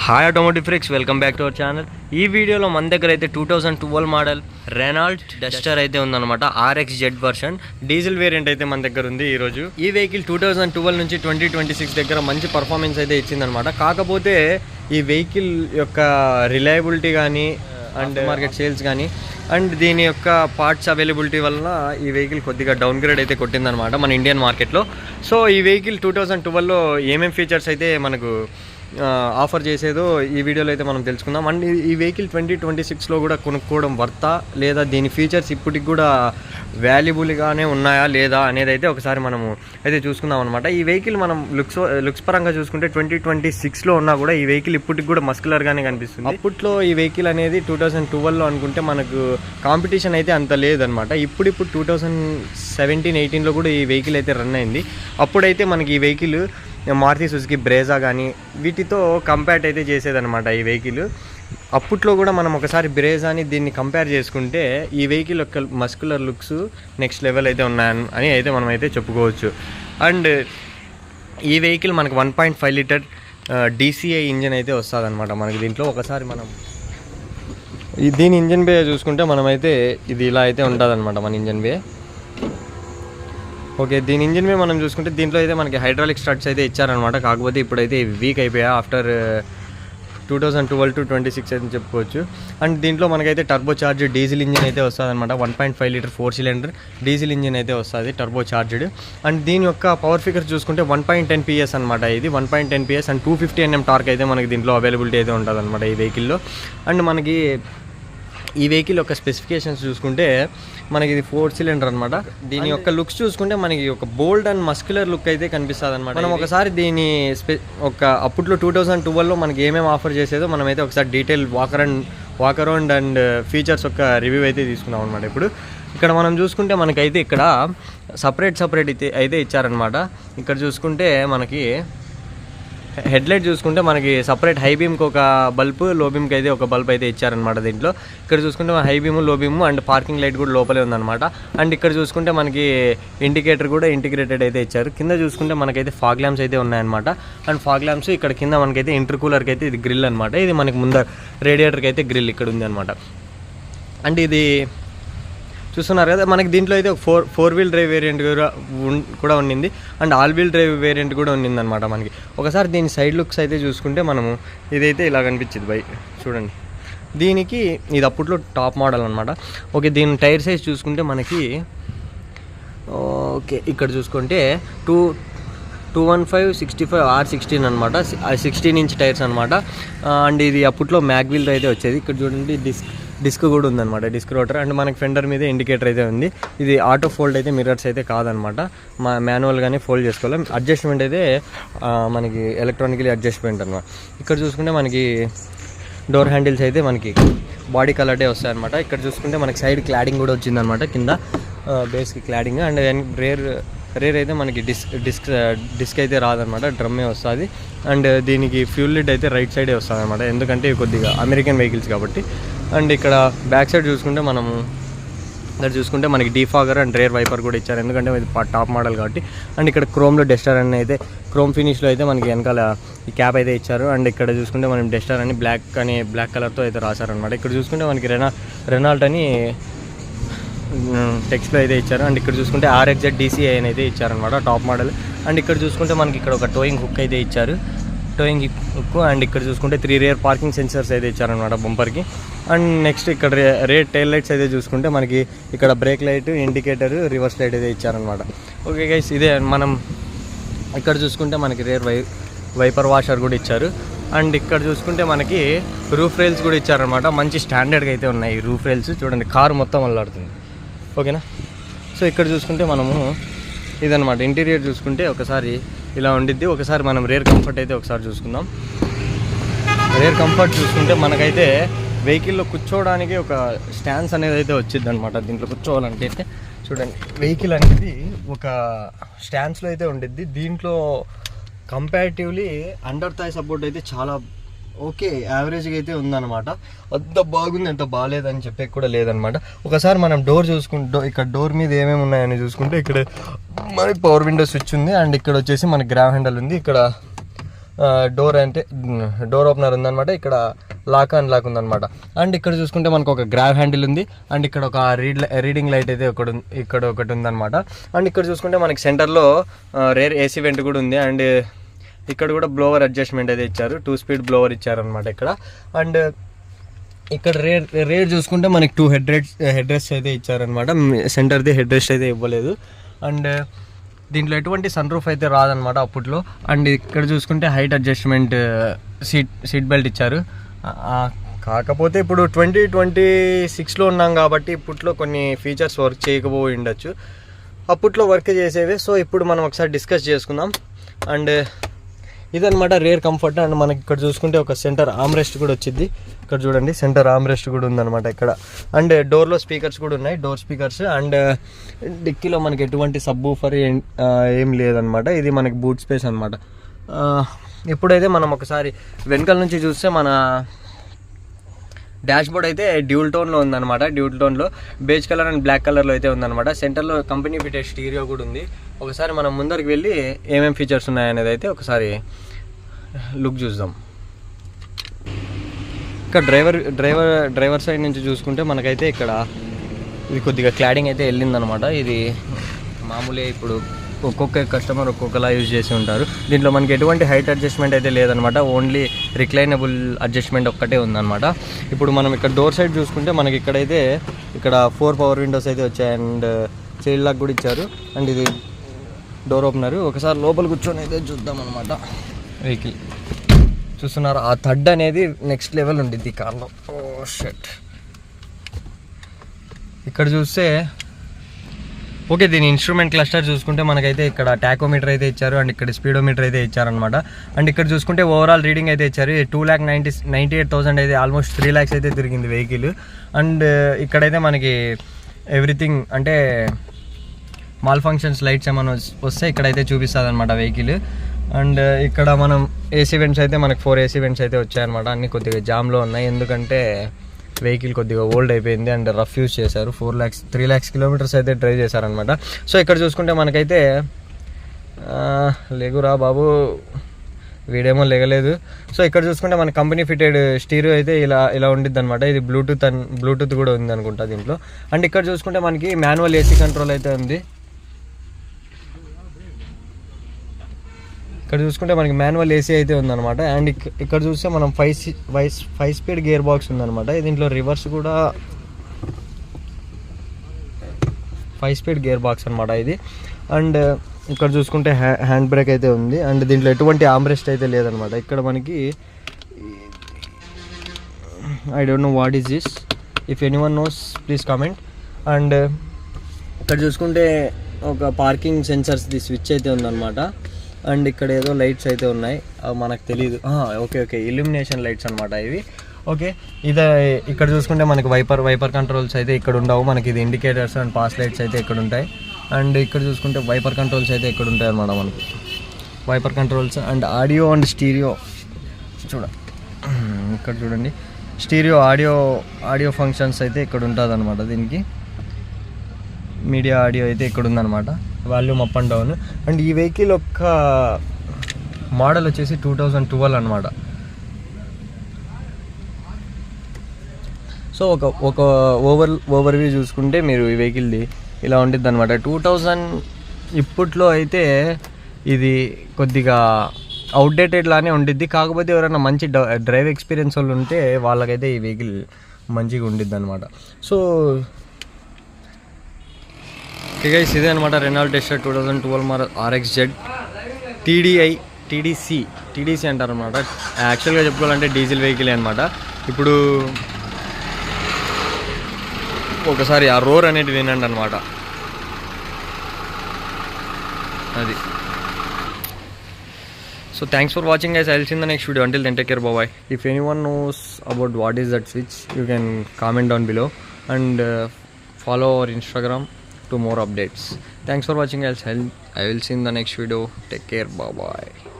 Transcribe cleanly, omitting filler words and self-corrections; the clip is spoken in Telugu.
Hi automotive friends, welcome back to our channel. ఈ వీడియోలో మన దగ్గర అయితే 2012 మోడల్ రెనాల్ట్ డస్టర్ అయితే ఉందన్నమాట. RXZ వర్షన్ డీజిల్ వేరియంట్ అయితే మన దగ్గర ఉంది. ఈరోజు ఈ వెహికల్ 2012 నుంచి 2026 దగ్గర మంచి పర్ఫార్మెన్స్ అయితే ఇచ్చిందనమాట. కాకపోతే ఈ వెహికల్ యొక్క రిలయబిలిటీ కానీ అండ్ మార్కెట్ సేల్స్ కానీ అండ్ దీని యొక్క పార్ట్స్ అవైలబిలిటీ వల్ల ఈ వెహికల్ కొద్దిగా డౌన్ గ్రేడ్ అయితే కొట్టిందనమాట మన ఇండియన్ మార్కెట్లో. సో ఈ వెహికల్ 2012లో ఏమేమి ఫీచర్స్ అయితే మనకు ఆఫర్ చేసేదో ఈ వీడియోలో అయితే మనం తెలుసుకుందాం. అండ్ ఈ వెహికల్ 2026లో కూడా కొనుక్కోవడం వర్తా లేదా దీని ఫీచర్స్ ఇప్పటికి కూడా వాల్యుబుల్గానే ఉన్నాయా లేదా అనేది అయితే ఒకసారి మనము అయితే చూసుకుందాం అనమాట. ఈ వెహికల్ మనం లుక్స్ పరంగా చూసుకుంటే 2026లో ఉన్నా కూడా ఈ వెహికల్ ఇప్పటికి కూడా మస్కులర్గానే కనిపిస్తుంది. అప్పట్లో ఈ వెహికల్ అనేది 2012లో అనుకుంటే మనకు కాంపిటీషన్ అయితే అంత లేదనమాట. ఇప్పుడు 2017-18లో కూడా ఈ వెహికల్ అయితే రన్ అయింది. అప్పుడైతే మనకి ఈ వెహికల్ మారుతి సుజుకి బ్రేజా కానీ వీటితో కంపేర్ అయితే చేసేదనమాట ఈ వెహికల్. అప్పట్లో కూడా మనం ఒకసారి బ్రేజాని దీన్ని కంపేర్ చేసుకుంటే ఈ వెహికల్ యొక్క మస్కులర్ లుక్స్ నెక్స్ట్ లెవెల్ అయితే ఉన్నాయని అయితే మనం అయితే చెప్పుకోవచ్చు. అండ్ ఈ వెహికల్ మనకు 1.5 లీటర్ DCI ఇంజన్ అయితే వస్తుంది అనమాట మనకి దీంట్లో. ఒకసారి మనం దీని ఇంజన్ బే చూసుకుంటే మనమైతే ఇది ఇలా అయితే ఉంటుంది అనమాట మన ఇంజన్ బే. ఓకే, దీని ఇంజిన్ మీద మనం చూసుకుంటే దీంట్లో అయితే మనకి హైడ్రాలిక్ స్టార్ట్స్ అయితే ఇచ్చారనమాట. కాకపోతే ఇప్పుడైతే వీక్ అయిపోయా ఆఫ్టర్ 2012 to 26 అని చెప్పుకోవచ్చు. అండ్ దీంట్లో మనకైతే టర్బో చార్జ్ డీజిల్ ఇంజిన్ అయితే వస్తుంది అనమాట. 1.5 లీటర్ 4 సిలిండర్ డీజిల్ ఇంజిన్ అయితే వస్తుంది టర్బో చార్జ్డ్. అండ్ దీని యొక్క పవర్ ఫిగర్ చూసుకుంటే 1.10 PS అనమాట. ఇది 1.10 PS అండ్ 250 Nm టార్క్ అయితే మనకి దీంట్లో అవైలబిలిటీ అయితే ఉంటుంది అనమాట ఈ వెహికల్లో. అండ్ మనకి ఈ వెహికల్ యొక్క స్పెసిఫికేషన్స్ చూసుకుంటే మనకి ఇది 4 సిలిండర్ అనమాట. దీని యొక్క లుక్స్ చూసుకుంటే మనకి ఒక బోల్డ్ అండ్ మస్కులర్ లుక్ అయితే కనిపిస్తుంది అనమాట. మనం ఒకసారి దీని అప్పట్లో 2012లో మనకి ఏమేమి ఆఫర్ చేసేదో మనమైతే ఒకసారి detail walk around and features యొక్క రివ్యూ అయితే తీసుకున్నాం అనమాట. ఇప్పుడు ఇక్కడ మనం చూసుకుంటే మనకైతే ఇక్కడ సపరేట్ అయితే ఇచ్చారనమాట. ఇక్కడ చూసుకుంటే మనకి హెడ్లైట్ చూసుకుంటే మనకి సపరేట్ హై బీమ్కి ఒక బల్బ్, లో బీమ్కి అయితే ఒక బల్బ్ అయితే ఇచ్చారనమాట దీంట్లో. ఇక్కడ చూసుకుంటే హై బీమ్, లో బీమ్ అండ్ పార్కింగ్ లైట్ కూడా లోపలే ఉందన్నమాట. అండ్ ఇక్కడ చూసుకుంటే మనకి ఇండికేటర్ కూడా ఇంటిగ్రేటెడ్ అయితే ఇచ్చారు. కింద చూసుకుంటే మనకైతే ఫాగ్ ల్యాంప్స్ అయితే ఉన్నాయన్నమాట. అండ్ ఫాగ్ ల్యాంప్స్ ఇక్కడ కింద మనకైతే ఇంటర్కూలర్కి అయితే ఇది గ్రిల్ అనమాట. ఇది మనకి ముందర రేడియేటర్కి అయితే గ్రిల్ ఇక్కడ ఉంది అనమాట. అండ్ ఇది చూస్తున్నారు కదా, మనకి దీంట్లో అయితే ఫోర్ వీల్ డ్రైవ్ వేరియంట్ కూడా ఉండింది and all wheel drive variant కూడా ఉండింది అనమాట మనకి. ఒకసారి దీని సైడ్ లుక్స్ అయితే చూసుకుంటే మనము ఇదైతే ఇలా కనిపించింది బై చూడండి. దీనికి ఇది అప్పట్లో టాప్ మోడల్ అనమాట. ఓకే, దీని టైర్ సైజ్ చూసుకుంటే మనకి ఓకే ఇక్కడ చూసుకుంటే 215/65 R16 అనమాట. 16 ఇంచ్ టైర్స్ అనమాట. అండ్ ఇది అప్పట్లో మ్యాగ్ వీల్ అయితే వచ్చేది. ఇక్కడ చూడండి డిస్క్ కూడా ఉందన్నమాట, డిస్క్ రోటర్. అండ్ మనకి ఫెండర్ మీద ఇండికేటర్ అయితే ఉంది. ఇది ఆటో ఫోల్డ్ అయితే మిర్రర్స్ అయితే కాదనమాట, మాన్యువల్గానే ఫోల్డ్ చేసుకోవాలి. అడ్జస్ట్మెంట్ అయితే మనకి ఎలక్ట్రానికలీ అడ్జస్ట్మెంట్ అనమాట. ఇక్కడ చూసుకుంటే మనకి డోర్ హ్యాండిల్స్ అయితే మనకి బాడీ కలర్డే వస్తాయి అనమాట. ఇక్కడ చూసుకుంటే మనకి సైడ్ క్లాడింగ్ కూడా వచ్చిందనమాట, కింద బేస్కి క్లాడింగ్. అండ్ రేర్ అయితే మనకి డిస్క్ అయితే రాదనమాట, డ్రమ్మే వస్తుంది. అండ్ దీనికి ఫ్యూల్ లిడ్ అయితే రైట్ సైడే వస్తుంది అనమాట, ఎందుకంటే కొద్దిగా అమెరికన్ వెహికల్స్ కాబట్టి. అండ్ ఇక్కడ బ్యాక్ సైడ్ చూసుకుంటే మనకి డీఫాగర్ అండ్ రేర్ వైపర్ కూడా ఇచ్చారు, ఎందుకంటే ఇది టాప్ మోడల్ కాబట్టి. అండ్ ఇక్కడ క్రోమ్లో డస్టర్ అని అయితే క్రోమ్ ఫినిష్లో అయితే మనకి వెనకాల ఈ క్యాప్ అయితే ఇచ్చారు. అండ్ ఇక్కడ చూసుకుంటే మనం డస్టర్ అని బ్లాక్ కలర్తో అయితే రాశారనమాట. ఇక్కడ చూసుకుంటే మనకి రెనాల్ట్ అని టెక్స్ట్లో అయితే ఇచ్చారు. అండ్ ఇక్కడ చూసుకుంటే RXZ DCI అని అయితే ఇచ్చారనమాట టాప్ మోడల్. అండ్ ఇక్కడ చూసుకుంటే మనకి ఇక్కడ ఒక టోయింగ్ హుక్ అయితే ఇచ్చారు, టోయింగ్ హుక్. అండ్ ఇక్కడ చూసుకుంటే 3 రేర్ పార్కింగ్ సెన్సర్స్ అయితే ఇచ్చారనమాట బంపర్కి. అండ్ నెక్స్ట్ ఇక్కడ రేర్ టైల్ లైట్స్ అయితే చూసుకుంటే మనకి ఇక్కడ break light, indicator, reverse light అయితే ఇచ్చారనమాట. ఓకే గైస్, ఇదే మనం ఇక్కడ చూసుకుంటే మనకి రేర్ వైపర్ వాషర్ కూడా ఇచ్చారు. అండ్ ఇక్కడ చూసుకుంటే మనకి రూఫ్ రైల్స్ కూడా ఇచ్చారనమాట. మంచి స్టాండర్డ్గా అయితే ఉన్నాయి ఈ రూఫ్ రైల్స్. చూడండి, కారు మొత్తం అల్లాడుతుంది. ఓకేనా, సో ఇక్కడ చూసుకుంటే మనము ఇదనమాట ఇంటీరియర్ చూసుకుంటే ఒకసారి ఇలా ఉండిద్ది. ఒకసారి మనం రేర్ కంఫర్ట్ అయితే ఒకసారి చూసుకుందాం. రేర్ కంఫర్ట్ చూసుకుంటే మనకైతే వెహికల్లో కూర్చోవడానికి ఒక స్టాండ్స్ అనేది అయితే వచ్చింది అనమాట. దీంట్లో కూర్చోవాలంటే అయితే చూడండి, వెహికల్ అనేది ఒక స్టాండ్స్లో అయితే ఉండిద్ది. దీంట్లో కంపారిటివ్లీ అండర్ థాయ్ సపోర్ట్ అయితే చాలా ఓకే యావరేజ్గా అయితే ఉందన్నమాట. అంత బాగుంది, అంత బాగాలేదని చెప్పే కూడా లేదనమాట. ఒకసారి మనం డోర్ చూసుకుంటే ఇక్కడ డోర్ మీద ఏమేమి ఉన్నాయని చూసుకుంటే ఇక్కడ మనకి పవర్ విండో స్విచ్ ఉంది. అండ్ ఇక్కడ వచ్చేసి మనకి గ్రాబ్ హ్యాండిల్ ఉంది. ఇక్కడ డోర్ అంటే డోర్ ఓపెనర్ ఉందన్నమాట. ఇక్కడ లాక్ అండ్ లాక్ ఉందన్నమాట. అండ్ ఇక్కడ చూసుకుంటే మనకు ఒక గ్రాబ్ హ్యాండిల్ ఉంది. అండ్ ఇక్కడ ఒక రీడింగ్ లైట్ అయితే ఇక్కడ ఒకటి ఉందన్నమాట. అండ్ ఇక్కడ చూసుకుంటే మనకి సెంటర్లో రేర్ ఏసీ వెంట్ కూడా ఉంది. అండ్ ఇక్కడ కూడా బ్లోవర్ అడ్జస్ట్మెంట్ అయితే ఇచ్చారు, 2 స్పీడ్ బ్లోవర్ ఇచ్చారనమాట ఇక్కడ. అండ్ ఇక్కడ రేర్ చూసుకుంటే మనకి 2 హెడ్ రెస్ట్ అయితే ఇచ్చారనమాట. సెంటర్ది హెడ్ రెస్ట్ అయితే ఇవ్వలేదు. అండ్ దీంట్లో ఎటువంటి సన్ రూఫ్ అయితే రాదనమాట అప్పట్లో. అండ్ ఇక్కడ చూసుకుంటే హైట్ అడ్జస్ట్మెంట్ సీట్ బెల్ట్ ఇచ్చారు. కాకపోతే ఇప్పుడు 2026లో ఉన్నాం కాబట్టి ఇప్పట్లో కొన్ని ఫీచర్స్ వర్క్ చేయకపోయి ఉండొచ్చు, అప్పట్లో వర్క్ చేసేవే. సో ఇప్పుడు మనం ఒకసారి డిస్కస్ చేసుకుందాం. అండ్ ఇదనమాట రేర్ కంఫర్ట్. అండ్ మనకి ఇక్కడ చూసుకుంటే ఒక సెంటర్ ఆమ్రెస్ట్ కూడా వచ్చింది. ఇక్కడ చూడండి సెంటర్ ఆమ్రెస్ట్ కూడా ఉందన్నమాట ఇక్కడ. అండ్ డోర్లో స్పీకర్స్ కూడా ఉన్నాయి, డోర్ స్పీకర్స్. అండ్ డిక్కీలో మనకి ఎటువంటి సబ్ వూఫర్ ఏం లేదనమాట. ఇది మనకి బూట్ స్పేస్ అనమాట. ఇప్పుడైతే మనం ఒకసారి వెనకాల నుంచి చూస్తే మన డాష్ బోర్డ్ అయితే డ్యూల్ టోన్లో ఉందన్నమాట. డ్యూల్ టోన్లో బేజ్ కలర్ అండ్ బ్లాక్ కలర్లో అయితే ఉందన్నమాట. సెంటర్లో కంపెనీ ఫిటెడ్ స్టీరియో కూడా ఉంది. ఒకసారి మనం ముందరికి వెళ్ళి ఏమేమి ఫీచర్స్ ఉన్నాయనేది అయితే ఒకసారి లుక్ చూద్దాం. ఇక్కడ డ్రైవర్ సైడ్ నుంచి చూసుకుంటే మనకైతే ఇక్కడ ఇది కొద్దిగా క్లాడింగ్ అయితే వెళ్ళిందనమాట. ఇది మామూలే, ఇప్పుడు ఒక్కొక్క కస్టమర్ ఒక్కొక్కలా యూజ్ చేసి ఉంటారు. దీంట్లో మనకి ఎటువంటి హైట్ అడ్జస్ట్మెంట్ అయితే లేదనమాట, ఓన్లీ రిక్లైనబుల్ అడ్జస్ట్మెంట్ ఒక్కటే ఉందన్నమాట. ఇప్పుడు మనం ఇక్కడ డోర్ సైడ్ చూసుకుంటే మనకి ఇక్కడైతే ఇక్కడ 4 పవర్ విండోస్ అయితే వచ్చాయి. అండ్ చైల్డ్ లాక్ కూడా ఇచ్చారు. అండ్ ఇది డోర్ ఓపెనర్. ఒకసారి లోపల కూర్చొని అయితే చూద్దాం అనమాట. వెహికల్ చూస్తున్నారు, ఆ థర్డ్ అనేది నెక్స్ట్ లెవెల్ ఉండిద్ది ఈ కార్లో. ఓ షట్. ఇక్కడ చూస్తే ఓకే, దీని ఇన్స్ట్రుమెంట్ క్లస్టర్ చూసుకుంటే మనకైతే ఇక్కడ టాకోమీటర్ అయితే ఇచ్చారు. అండ్ ఇక్కడ స్పీడోమీటర్ అయితే ఇచ్చారనమాట. అండ్ ఇక్కడ చూసుకుంటే ఓవరాల్ రీడింగ్ అయితే ఇచ్చారు. 2,98,000 అయితే ఆల్మోస్ట్ 3 lakhs అయితే తిరిగింది వెహికల్. అండ్ ఇక్కడైతే మనకి ఎవ్రీథింగ్ అంటే మాల్ ఫంక్షన్స్ లైట్స్ ఏమైనా వస్తే ఇక్కడైతే చూపిస్తుంది అనమాట వెహికల్. అండ్ ఇక్కడ మనం ఏసీ వెంట్స్ అయితే మనకి 4 ఏసీ వెంట్స్ అయితే వచ్చాయన్నమాట. అన్నీ కొద్దిగా జామ్లో ఉన్నాయి, ఎందుకంటే వెహికల్ కొద్దిగా ఓల్డ్ అయిపోయింది అండ్ రఫ్ యూజ్ చేశారు. 3 lakhs కిలోమీటర్స్ అయితే డ్రైవ్ చేశారనమాట. సో ఇక్కడ చూసుకుంటే మనకైతే లేగురా బాబు, వీడేమో లేగలేదు. సో ఇక్కడ చూసుకుంటే మన కంపెనీ ఫిటెడ్ స్టీరియో అయితే ఇలా ఉండిద్ది అనమాట. ఇది బ్లూటూత్ కూడా ఉంది అనుకుంటా దీంట్లో. అండ్ ఇక్కడ చూసుకుంటే మనకి మాన్యువల్ ఏసీ కంట్రోల్ అయితే ఉంది. ఇక్కడ చూసుకుంటే మనకి మాన్యువల్ ఏసీ అయితే ఉందన్నమాట. అండ్ ఇక్కడ చూస్తే మనం 5 స్పీడ్ గేర్ బాక్స్ ఉందన్నమాట. దీంట్లో రివర్స్ కూడా 5 స్పీడ్ గేర్ బాక్స్ అనమాట ఇది. అండ్ ఇక్కడ చూసుకుంటే హ్యాండ్ బ్రేక్ అయితే ఉంది. అండ్ దీంట్లో ఎటువంటి ఆర్మ్రెస్ట్ అయితే లేదనమాట. ఇక్కడ మనకి I don't know what is this, if anyone knows please comment. And ఇక్కడ చూసుకుంటే ఒక పార్కింగ్ సెన్సర్స్ది స్విచ్ అయితే ఉందన్నమాట. అండ్ ఇక్కడ ఏదో లైట్స్ అయితే ఉన్నాయి, అవి మనకు తెలియదు. ఓకే, ఇల్యూమినేషన్ లైట్స్ అనమాట ఇవి. ఓకే, ఇక్కడ చూసుకుంటే మనకి వైపర్ కంట్రోల్స్ అయితే ఇక్కడ ఉండవు. మనకి ఇది ఇండికేటర్స్ అండ్ పాస్ లైట్స్ అయితే ఇక్కడ ఉంటాయి. అండ్ ఇక్కడ చూసుకుంటే వైపర్ కంట్రోల్స్ అయితే ఇక్కడ ఉంటాయి అన్నమాట. మనకి wiper controls and audio and stereo ఇక్కడ చూడండి. స్టీరియో ఆడియో ఫంక్షన్స్ అయితే ఇక్కడ ఉంటుంది అనమాట. దీనికి మీడియా ఆడియో అయితే ఇక్కడ ఉందన్నమాట, volume up and down. And ఈ వెహికల్ యొక్క మోడల్ వచ్చేసి 2012 అనమాట. సో ఒక ఓవర్వ్యూ చూసుకుంటే మీరు ఈ వెహికల్ది ఇలా ఉండిద్ది అనమాట. 2000 ఇప్పట్లో అయితే ఇది కొద్దిగా అవుట్డేటెడ్ లానే ఉండిద్ది. కాకపోతే ఎవరైనా మంచి డ్రైవ్ ఎక్స్పీరియన్స్ వాళ్ళు ఉంటే వాళ్ళకైతే ఈ వెహికల్ మంచిగా ఉండిద్ది అనమాట. సో ఓకే గైస్, ఇదే అనమాట Renault Duster 2012 model RXZ TDC అంటారు అనమాట. యాక్చువల్గా చెప్పుకోవాలంటే డీజిల్ వెహికల్ అనమాట. ఇప్పుడు ఒకసారి ఆ రోర్ అనేది వినండి అనమాట. అది. So thanks for watching guys. I'll see you in the next video. Until then, take care. Bye bye. If anyone knows about what is that switch, you can comment down below and follow our Instagram to more updates. Thanks for watching guys. I will see you in the next video. Take care. Bye bye.